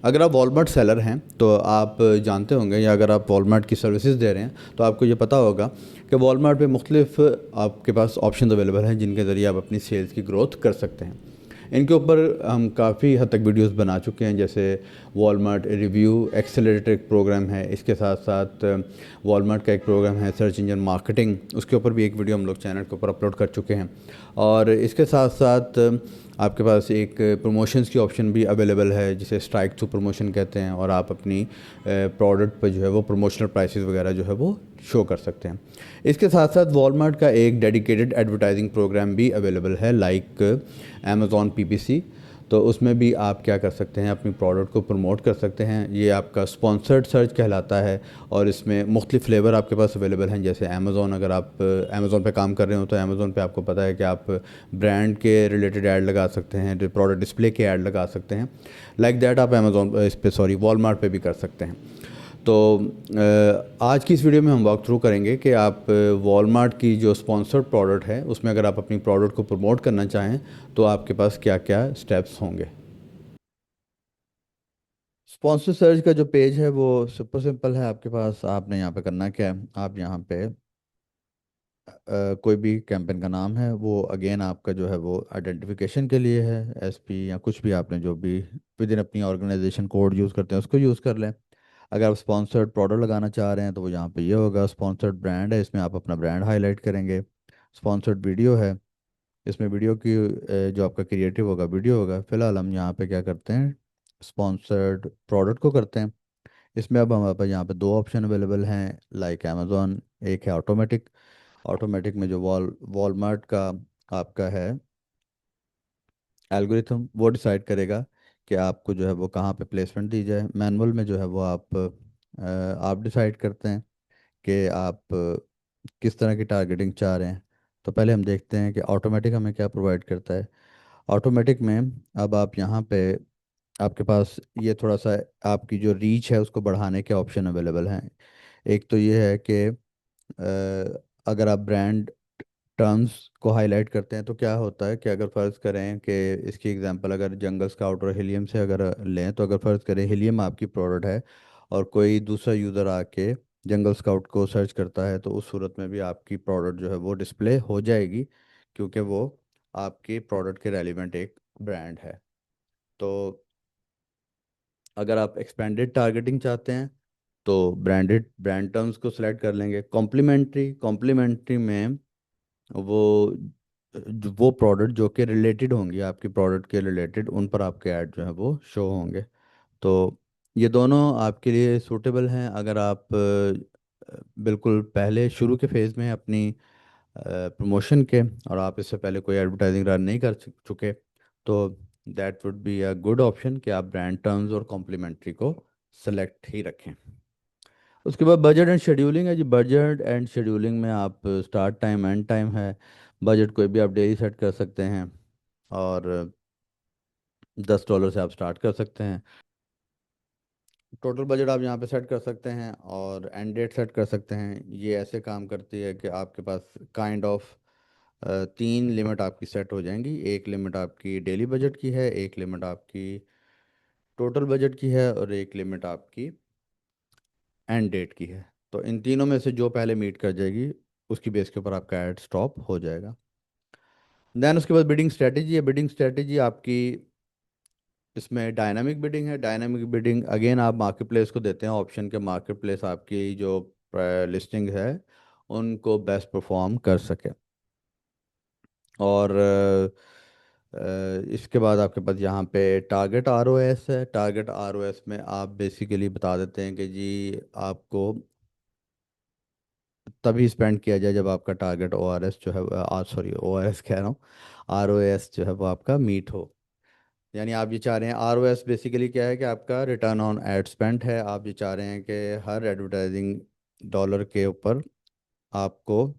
अगर आप Walmart seller हैं तो आप जानते होंगे, या अगर आप वॉलमार्ट की सर्विसेज दे रहे हैं तो आपको ये पता होगा कि वॉलमार्ट पे मुख्तलिफ आपके पास ऑप्शन अवेलेबल हैं जिनके ज़रिए आप अपनी सेल्स की ग्रोथ कर सकते हैं। इनके ऊपर हम काफ़ी हद तक वीडियोस बना चुके हैं, जैसे वॉलमार्ट रिव्यू एक्सेलरेटर एक प्रोग्राम है, इसके साथ साथ वॉलमार्ट का एक प्रोग्राम है सर्च इंजन मार्केटिंग, उसके ऊपर भी एक वीडियो हम लोग चैनल के ऊपर अपलोड कर चुके हैं। और इसके साथ साथ आपके पास एक प्रमोशंस की ऑप्शन भी अवेलेबल है जिसे स्ट्राइक थ्रू प्रमोशन कहते हैं, और आप अपनी प्रोडक्ट पर जो है वो प्रमोशनल प्राइसेस वगैरह जो है वो शो कर सकते हैं। इसके साथ साथ वॉलमार्ट का एक डेडिकेटेड एडवर्टाइजिंग प्रोग्राम भी अवेलेबल है, लाइक अमेज़ॉन पीपीसी। तो उसमें भी आप क्या कर सकते हैं, अपनी प्रोडक्ट को प्रमोट कर सकते हैं। ये आपका स्पॉन्सर्ड सर्च कहलाता है, और इसमें मुख्तलिफ फ्लेवर आपके पास अवेलेबल हैं। जैसे अमेज़ॉन, अगर आप अमेज़ॉन पे काम कर रहे हो तो अमेज़ॉन पे आपको पता है कि आप ब्रांड के रिलेटेड ऐड लगा सकते हैं, प्रोडक्ट डिस्प्ले के ऐड लगा सकते हैं। लाइक दैट आप अमेज़ॉन इस पे सॉरी वॉलमार्ट पे भी कर सकते हैं। तो आज की इस वीडियो में हम वॉक थ्रू करेंगे कि आप वॉलमार्ट की जो स्पॉन्सर्ड प्रोडक्ट है उसमें अगर आप अपनी प्रोडक्ट को प्रमोट करना चाहें तो आपके पास क्या क्या स्टेप्स होंगे। स्पॉन्सर सर्च का जो पेज है वो सुपर सिंपल है आपके पास। आपने यहाँ पे करना क्या है, आप यहाँ पे कोई भी कैंपेन का नाम है वो अगेन आपका जो है वो आइडेंटिफिकेशन के लिए है, एसपी या कुछ भी आपने जो भी विद इन अपनी ऑर्गेनाइजेशन कोड यूज़ करते हैं उसको यूज़ कर लें। अगर आप स्पॉन्सर्ड प्रोडक्ट लगाना चाह रहे हैं तो वो यहाँ पे ये होगा, स्पॉन्सर्ड ब्रांड है, इसमें आप अपना ब्रांड हाईलाइट करेंगे। स्पॉन्सर्ड वीडियो है, इसमें वीडियो की जो आपका क्रिएटिव होगा वीडियो होगा। फिलहाल हम यहाँ पे क्या करते हैं, स्पॉन्सर्ड प्रोडक्ट को करते हैं। इसमें अब हमारे पास यहाँ पे दो ऑप्शन अवेलेबल हैं, लाइक अमेज़ॉन, एक है ऑटोमेटिक। ऑटोमेटिक में जो वॉलमार्ट का आपका है एल्गोरिथम, वो डिसाइड करेगा कि आपको जो है वो कहाँ पे प्लेसमेंट दी जाए। मैनुअल में जो है वो आप डिसाइड करते हैं कि आप किस तरह की टारगेटिंग चाह रहे हैं। तो पहले हम देखते हैं कि ऑटोमेटिक हमें क्या प्रोवाइड करता है। ऑटोमेटिक में अब आप यहाँ पे आपके पास ये थोड़ा सा आपकी जो रीच है उसको बढ़ाने के ऑप्शन अवेलेबल हैं। एक तो ये है कि अगर आप ब्रांड टर्म्स को हाईलाइट करते हैं तो क्या होता है कि अगर फ़र्ज़ करें कि इसकी एग्जांपल अगर जंगल स्काउट और हिलियम से अगर लें, तो अगर फ़र्ज़ करें हिलियम आपकी प्रोडक्ट है और कोई दूसरा यूज़र आके जंगल स्काउट को सर्च करता है, तो उस सूरत में भी आपकी प्रोडक्ट जो है वो डिस्प्ले हो जाएगी, क्योंकि वो आपकी प्रोडक्ट के रेलिवेंट एक ब्रांड है। तो अगर आप एक्सपेंडेड टारगेटिंग चाहते हैं तो ब्रांडेड ब्रांड टर्म्स को सिलेक्ट कर लेंगे। कॉम्प्लीमेंट्री, कॉम्प्लीमेंट्री में वो वो प्रोडक्ट जो कि रिलेटेड होंगी आपकी प्रोडक्ट के रिलेटेड, उन पर आपके ऐड जो है वो शो होंगे। तो ये दोनों आपके लिए सूटेबल हैं अगर आप बिल्कुल पहले शुरू के फेज़ में अपनी प्रमोशन के, और आप इससे पहले कोई एडवर्टाइजिंग रन नहीं कर चुके, तो that would be a good option कि आप ब्रांड टर्म्स और कॉम्प्लीमेंट्री को सेलेक्ट ही रखें। उसके बाद बजट एंड शेड्यूलिंग है जी। बजट एंड शेड्यूलिंग में आप स्टार्ट टाइम एंड टाइम है। बजट कोई भी आप डेली सेट कर सकते हैं, और $10 से आप स्टार्ट कर सकते हैं। टोटल बजट आप यहाँ पे सेट कर सकते हैं और एंड डेट सेट कर सकते हैं। ये ऐसे काम करती है कि आपके पास काइंड ऑफ तीन लिमिट आपकी सेट हो जाएंगी। एक लिमिट आपकी डेली बजट की है, एक लिमिट आपकी टोटल बजट की है, और एक लिमिट आपकी एंड डेट की है। तो इन तीनों में से जो पहले मीट कर जाएगी उसकी बेस के ऊपर आपका ऐड स्टॉप हो जाएगा। देन उसके बाद बिडिंग स्ट्रेटेजी है। बिडिंग स्ट्रेटेजी आपकी इसमें डायनामिक बिडिंग है। डायनामिक बिडिंग अगेन आप मार्केट प्लेस को देते हैं ऑप्शन के, मार्केट प्लेस आपकी जो लिस्टिंग है उनको बेस्ट परफॉर्म कर सके। और इसके बाद आपके पास यहाँ पे टारगेट आरओएस है। टारगेट आरओएस में आप बेसिकली बता देते हैं कि जी आपको तभी स्पेंड किया जाए जब आपका टारगेट ओआरएस जो है, सॉरी ओआरएस कह रहा हूँ, आरओएस जो है वो आपका मीट हो। यानी आप ये चाह रहे हैं, आरओएस बेसिकली क्या है कि आपका रिटर्न ऑन एड स्पेंड है। आप ये चाह रहे हैं कि हर एडवर्टाइजिंग डॉलर के ऊपर आपको,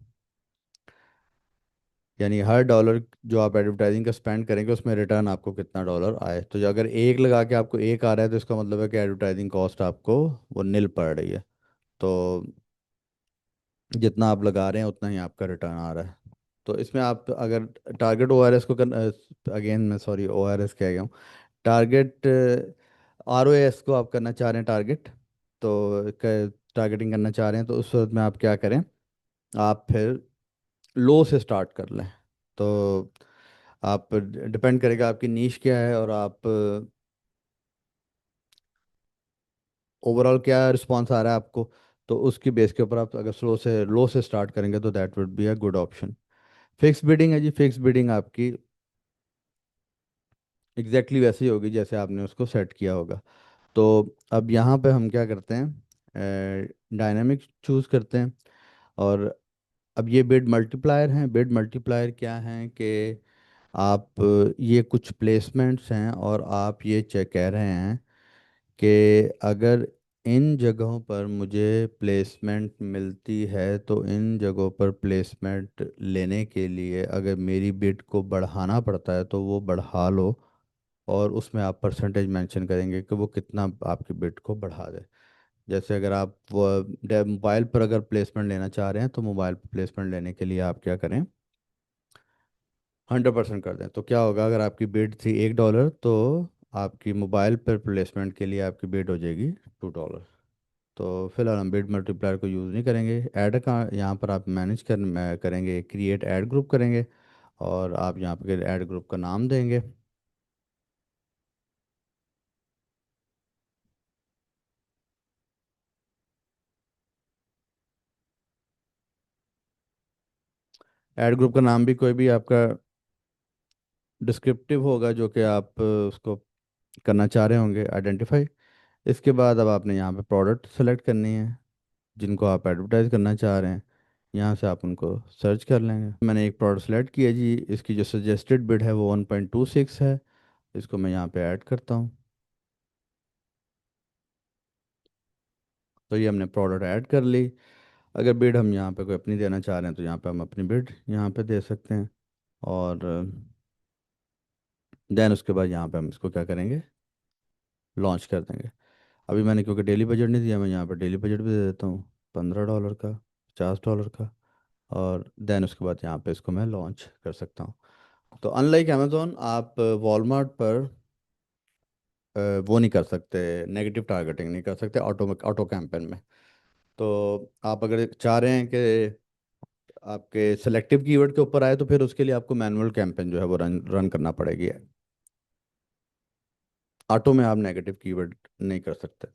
यानी हर डॉलर जो आप एडवर्टाइजिंग का स्पेंड करेंगे उसमें रिटर्न आपको कितना डॉलर आए। तो अगर एक लगा के आपको एक आ रहा है तो इसका मतलब है कि एडवर्टाइजिंग कॉस्ट आपको वो निल पड़ रही है। तो जितना आप लगा रहे हैं उतना ही आपका रिटर्न आ रहा है। तो इसमें आप अगर टारगेट ओआरएस को कर, अगेन मैं सॉरी ओआरएस कह गया हूँ, टारगेट ROAS को आप करना चाह रहे हैं टारगेट, तो टारगेटिंग करना चाह रहे हैं, तो उस वक्त में आप क्या करें, आप फिर लो से स्टार्ट कर लें। तो आप डिपेंड करेगा आपकी नीश क्या है, और आप ओवरऑल क्या रिस्पॉन्स आ रहा है आपको। तो उसकी बेस के ऊपर आप अगर स्लो से लो से स्टार्ट करेंगे तो that would be a good option. Fix bidding है जी, फिक्स बिडिंग आपकी एग्जैक्टली वैसे ही होगी जैसे आपने उसको सेट किया होगा। तो अब यहाँ पे हम क्या करते हैं, डायनामिक चूज़ करते हैं। और अब ये बिड मल्टीप्लायर हैं। बिड मल्टीप्लायर क्या हैं कि आप ये कुछ प्लेसमेंट्स हैं, और आप ये चेक कह रहे हैं कि अगर इन जगहों पर मुझे प्लेसमेंट मिलती है तो इन जगहों पर प्लेसमेंट लेने के लिए अगर मेरी बिड को बढ़ाना पड़ता है तो वो बढ़ा लो। और उसमें आप परसेंटेज मेंशन करेंगे कि वो कितना आपकी बिड को बढ़ा दे। जैसे अगर आप मोबाइल पर अगर प्लेसमेंट लेना चाह रहे हैं तो मोबाइल पर प्लेसमेंट लेने के लिए आप क्या करें, 100% कर दें। तो क्या होगा, अगर आपकी बिड थी $1, तो आपकी मोबाइल पर प्लेसमेंट के लिए आपकी बिड हो जाएगी $2। तो फिलहाल हम बिड मल्टीप्लायर को यूज़ नहीं करेंगे। ऐड का यहाँ पर आप मैनेज करेंगे, क्रिएट ऐड ग्रुप करेंगे, और आप यहाँ पर ऐड ग्रुप का नाम देंगे। ऐड ग्रुप का नाम भी कोई भी आपका डिस्क्रिप्टिव होगा जो कि आप उसको करना चाह रहे होंगे आइडेंटिफाई। इसके बाद अब आपने यहाँ पे प्रोडक्ट सेलेक्ट करनी है जिनको आप एडवर्टाइज करना चाह रहे हैं। यहाँ से आप उनको सर्च कर लेंगे। मैंने एक प्रोडक्ट सेलेक्ट किया जी, इसकी जो सजेस्टेड बिड है वो 1.26 है। इसको मैं यहाँ पे ऐड करता हूँ। तो ये हमने प्रोडक्ट ऐड कर ली। अगर बिड हम यहाँ पे कोई अपनी देना चाह रहे हैं तो यहाँ पे हम अपनी बिड यहाँ पे दे सकते हैं। और देन उसके बाद यहाँ पे हम इसको क्या करेंगे, लॉन्च कर देंगे। अभी मैंने क्योंकि डेली बजट नहीं दिया, मैं यहाँ पर डेली बजट भी दे देता हूँ, $15 का, $50 का। और देन उसके बाद यहाँ पे इसको मैं लॉन्च कर सकता हूँ। तो अनलाइक अमेज़ोन, आप वॉलमार्ट पर वो नहीं कर सकते, नेगेटिव टारगेटिंग नहीं कर सकते ऑटो ऑटो कैंपेन में। तो आप अगर चाह रहे हैं कि आपके सेलेक्टिव कीवर्ड के ऊपर आए तो फिर उसके लिए आपको मैनुअल कैंपेन जो है वो रन रन करना पड़ेगी। ऑटो में आप नेगेटिव कीवर्ड नहीं कर सकते।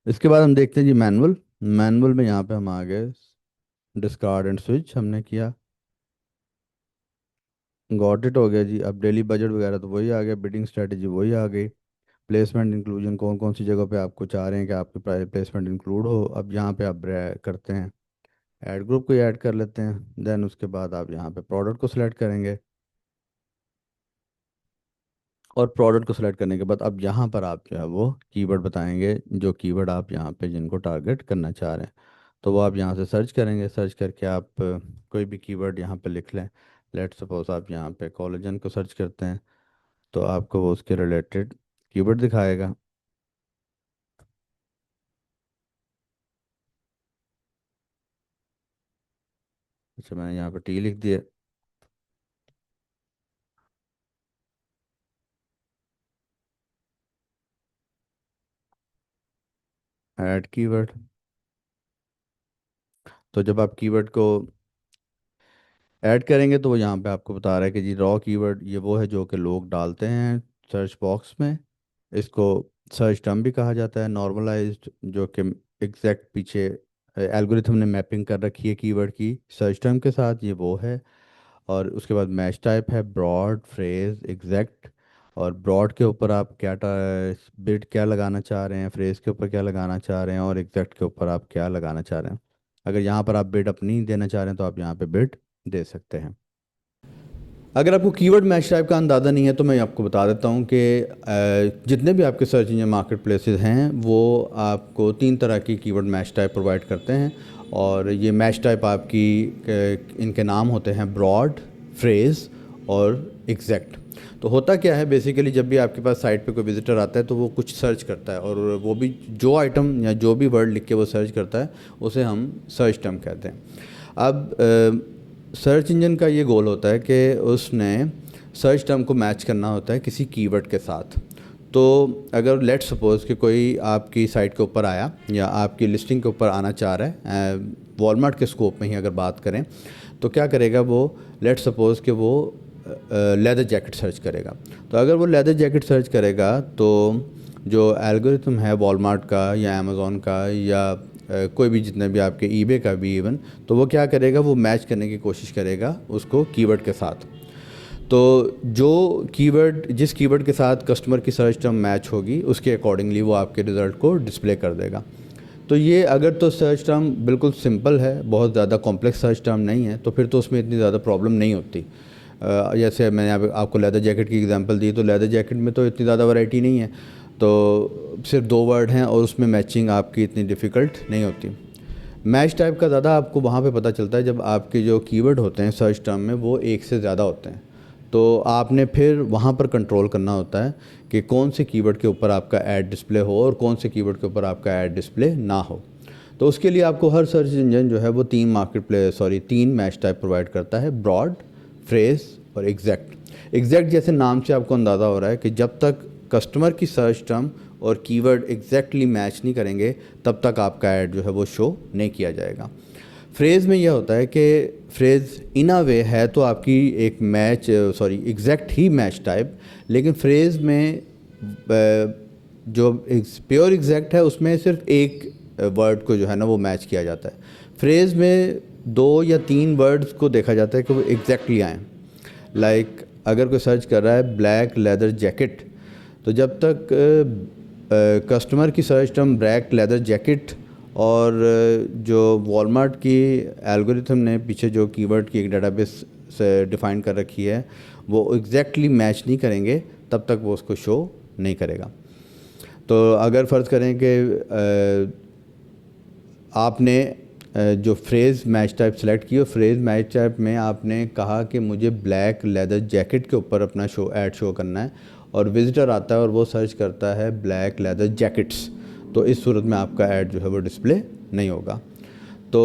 इसके बाद हम देखते हैं जी मैनुअल। मैनुअल में यहाँ पे हम आ गए, डिस्कार्ड एंड स्विच हमने किया, गॉट इट हो गया जी। अब डेली बजट वगैरह तो वही आ गया, बिडिंग स्ट्रेटजी वही आ गई। प्लेसमेंट इंक्लूजन कौन कौन सी जगह पे आपको चाह रहे हैं कि आपके प्लेसमेंट इंक्लूड हो, अब यहाँ पे आप करते हैं, ऐड ग्रुप को ऐड कर लेते हैं। देन उसके बाद आप यहाँ पे प्रोडक्ट को सिलेक्ट करेंगे। और प्रोडक्ट को सिलेक्ट करने के बाद अब यहाँ पर आप जो है वो कीवर्ड बताएंगे, जो कीवर्ड आप यहाँ पे जिनको टारगेट करना चाह रहे हैं। तो वो आप यहाँ से सर्च करेंगे, सर्च करके आप कोई भी कीवर्ड यहाँ पे लिख लें। लेट सपोज आप यहाँ पे कोलेजन को सर्च करते हैं, तो आपको वो उसके रिलेटेड कीवर्ड दिखाएगा। अच्छा, मैंने यहाँ पे टी लिख दिया, ऐड कीवर्ड। तो जब आप कीवर्ड को ऐड करेंगे तो वो यहाँ पे आपको बता रहा है कि जी रॉ कीवर्ड ये वो है जो कि लोग डालते हैं सर्च बॉक्स में। इसको सर्च टर्म भी कहा जाता है, नॉर्मलाइज्ड, जो कि एग्जैक्ट पीछे एल्गोरिथम ने मैपिंग कर रखी है कीवर्ड की सर्च टर्म के साथ, ये वो है। और उसके बाद मैच टाइप है ब्रॉड, फ्रेज, एग्जैक्ट। और ब्रॉड के ऊपर आप क्या बिट क्या लगाना चाह रहे हैं, फ्रेज के ऊपर क्या लगाना चाह रहे हैं, और एग्जैक्ट के ऊपर आप क्या लगाना चाह रहे हैं। अगर यहाँ पर आप बिट अपनी देना चाह रहे हैं तो आप यहाँ पे बिट दे सकते हैं। अगर आपको कीवर्ड मैच टाइप का अंदाज़ा नहीं है तो मैं आपको बता देता हूँ कि जितने भी आपके सर्च इंजन मार्केट प्लेसेस हैं वो आपको 3 तरह की कीवर्ड मैच टाइप प्रोवाइड करते हैं। और ये मैच टाइप आपकी इनके नाम होते हैं ब्रॉड, फ्रेज और एग्जैक्ट। तो होता क्या है बेसिकली, जब भी आपके पास साइट पे कोई विजिटर आता है तो वो कुछ सर्च करता है, और वो भी जो आइटम या जो भी वर्ड लिख के वो सर्च करता है उसे हम सर्च टर्म कहते हैं। अब सर्च इंजन का ये गोल होता है कि उसने सर्च टर्म को मैच करना होता है किसी कीवर्ड के साथ। तो अगर लेट सपोज़ कि कोई आपकी साइट के ऊपर आया या आपकी लिस्टिंग के ऊपर आना चाह रहा है, वॉलमार्ट के स्कोप में ही अगर बात करें, तो क्या करेगा वो, लेट सपोज़ कि वो लेदर जैकेट सर्च करेगा। तो अगर वो लेदर जैकेट सर्च करेगा तो जो एल्गोरिथम है वॉलमार्ट का या अमेज़ॉन का या कोई भी, जितने भी आपके ईबे का भी इवन, तो वो क्या करेगा, वो मैच करने की कोशिश करेगा उसको कीवर्ड के साथ। तो जो कीवर्ड, जिस कीवर्ड के साथ कस्टमर की सर्च टर्म मैच होगी, उसके अकॉर्डिंगली वो आपके रिज़ल्ट को डिस्प्ले कर देगा। तो ये अगर तो सर्च टर्म बिल्कुल सिंपल है, बहुत ज़्यादा कॉम्प्लेक्स सर्च टर्म नहीं है, तो फिर तो उसमें इतनी ज़्यादा प्रॉब्लम नहीं होती। जैसे मैंने आपको लेदर जैकेट की एग्जांपल दी, तो लेदर जैकेट में तो इतनी ज़्यादा वैरायटी नहीं है, तो सिर्फ 2 वर्ड हैं और उसमें मैचिंग आपकी इतनी डिफ़िकल्ट नहीं होती। मैच टाइप का ज़्यादा आपको वहाँ पे पता चलता है जब आपके जो कीवर्ड होते हैं सर्च टर्म में वो एक से ज़्यादा होते हैं। तो आपने फिर वहाँ पर कंट्रोल करना होता है कि कौन से कीवर्ड के ऊपर आपका ऐड डिस्प्ले हो और कौन से कीवर्ड के ऊपर आपका ऐड डिस्प्ले ना हो। तो उसके लिए आपको हर सर्च इंजन जो है वो 3 मैच टाइप प्रोवाइड करता है, ब्रॉड, फ्रेज और एग्जैक्ट। एग्जैक्ट जैसे नाम से आपको अंदाज़ा हो रहा है कि जब तक कस्टमर की सर्च टर्म और कीवर्ड एग्जैक्टली मैच नहीं करेंगे तब तक आपका ऐड जो है वो शो नहीं किया जाएगा। फ्रेज़ में यह होता है कि फ्रेज़ इन अ वे है तो आपकी एक एग्जैक्ट ही मैच टाइप, लेकिन फ्रेज़ में जो प्योर एग्जैक्ट है उसमें सिर्फ एक वर्ड को जो है ना वो मैच किया जाता है। फ्रेज़ में 2 या 3 वर्ड्स को देखा जाता है कि वो एग्जैक्टली आएँ। लाइक अगर कोई सर्च कर रहा है ब्लैक लेदर जैकेट, तो जब तक कस्टमर की search term black leather jacket और जो वॉलमार्ट की एल्गोरिथम ने पीछे जो कीवर्ड की एक डेटाबेस से डिफ़ाइन कर रखी है वो एग्जैक्टली मैच नहीं करेंगे तब तक वो उसको शो नहीं करेगा। तो अगर फ़र्ज़ करें कि आपने जो फ्रेज़ मैच टाइप सेलेक्ट की और फ्रेज़ मैच टाइप में आपने कहा कि मुझे ब्लैक लेदर जैकेट के ऊपर अपना ऐड शो करना है, और विज़िटर आता है और वो सर्च करता है ब्लैक लेदर जैकेट्स, तो इस सूरत में आपका ऐड जो है वो डिस्प्ले नहीं होगा। तो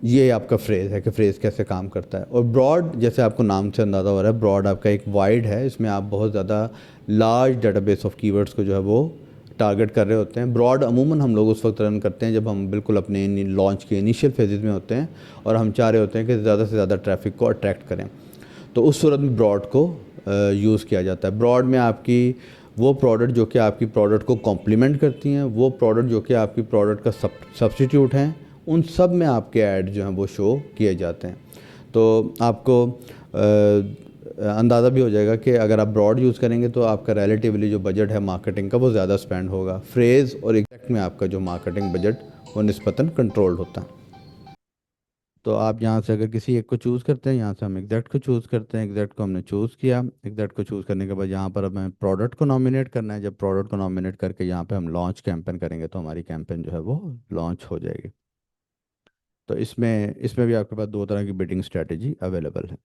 ये आपका फ्रेज़ है कि फ्रेज़ कैसे काम करता है। और ब्रॉड, जैसे आपको नाम से अंदाज़ा हो रहा है, ब्रॉड आपका एक वाइड है, इसमें आप बहुत ज़्यादा लार्ज डेटाबेस ऑफ कीवर्ड्स को जो है वो टारगेट कर रहे होते हैं। ब्रॉड अमूमन हम लोग उस वक्त रन करते हैं जब हम बिल्कुल अपने लॉन्च के इनिशियल फेजेज़ में होते हैं और हम चाह रहे होते हैं कि ज़्यादा से ज़्यादा ट्रैफिक को अट्रैक्ट करें, तो उस सूरत में ब्रॉड को यूज़ किया जाता है। ब्रॉड में आपकी वो प्रोडक्ट जो कि आपकी प्रोडक्ट को कॉम्प्लीमेंट करती हैं, वो प्रोडक्ट जो कि आपकी प्रोडक्ट का सब्स्टिट्यूट हैं, उन सब में आपके ऐड जो हैं वो शो किए जाते हैं। तो आपको अंदाज़ा भी हो जाएगा कि अगर आप ब्रॉड यूज़ करेंगे तो आपका रिलेटिवली जो बजट है मार्केटिंग का वो ज़्यादा स्पेंड होगा। फ्रेज़ और एग्जैक्ट में आपका जो मार्केटिंग बजट वो निस्बतन कंट्रोल्ड होता है। तो आप यहाँ से अगर किसी एक को चूज़ करते हैं, यहाँ से हम एग्जैक्ट को चूज़ करते हैं, एग्जैक्ट को हमने चूज़ किया, एग्जैक्ट को चूज़ करने के बाद यहाँ पर हमें प्रोडक्ट को नॉमिनेट करना है। जब प्रोडक्ट को नॉमिनेट करके यहाँ पे हम लॉन्च कैंपेन करेंगे तो हमारी कैंपेन जो है वो लॉन्च हो जाएगी। तो इसमें इसमें भी आपके पास 2 तरह की बिडिंग स्ट्रेटजी अवेलेबल है।